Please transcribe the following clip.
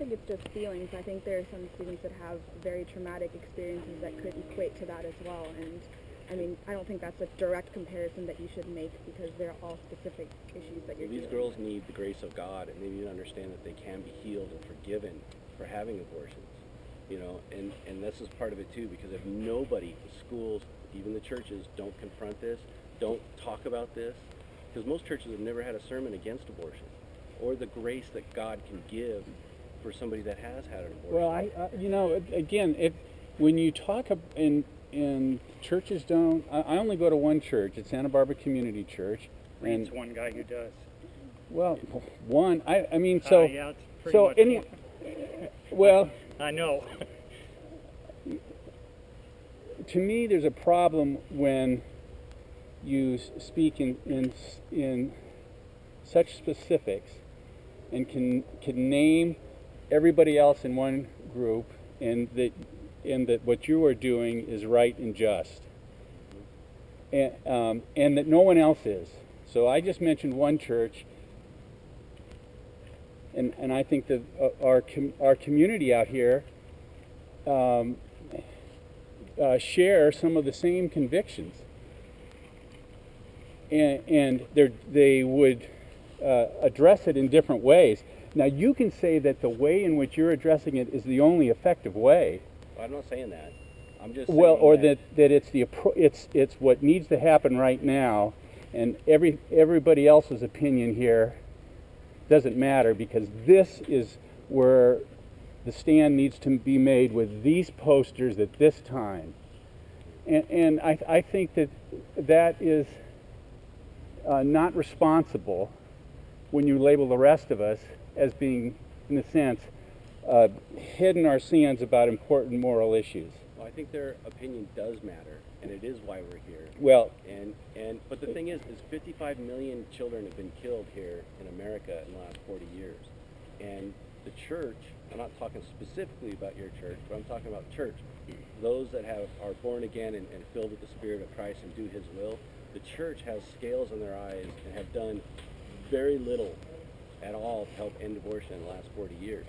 think it's just feelings. I think there are some students that have very traumatic experiences that could equate to that as well. And I mean, I don't think that's a direct comparison that you should make because they're all specific issues that you're These dealing girls with. need the grace of God, and they need to understand that they can be healed and forgiven for having abortions. You know, and this is part of it too, because if nobody, the schools, even the churches, don't confront this, don't talk about this, because most churches have never had a sermon against abortion or the grace that God can give for somebody that has had an abortion. Well, you know, again, when you talk in churches don't, I only go to one church. It's Santa Barbara Community Church. And it's one guy who does. Well, one. I mean, so yeah, it's pretty so much any. one. Well, I know. to me, there's a problem when you speak in such specifics and can name everybody else in one group, and that what you are doing is right and just, and that no one else is. So I just mentioned one church, and I think that our community out here share some of the same convictions, and they would address it in different ways. Now you can say that the way in which you're addressing it is the only effective way. I'm not saying that. I'm just Well, saying or that it's what needs to happen right now, and everybody else's opinion here doesn't matter, because this is where the stand needs to be made with these posters at this time. And I think that is not responsible when you label the rest of us as being, in a sense, hidden our sins about important moral issues. Well, I think their opinion does matter, and it is why we're here. Well, But the thing is 55 million children have been killed here in America in the last 40 years. And the church, I'm not talking specifically about your church, but I'm talking about church, those that are born again and filled with the Spirit of Christ and do His will. The church has scales in their eyes and have done very little at all to help end abortion in the last 40 years.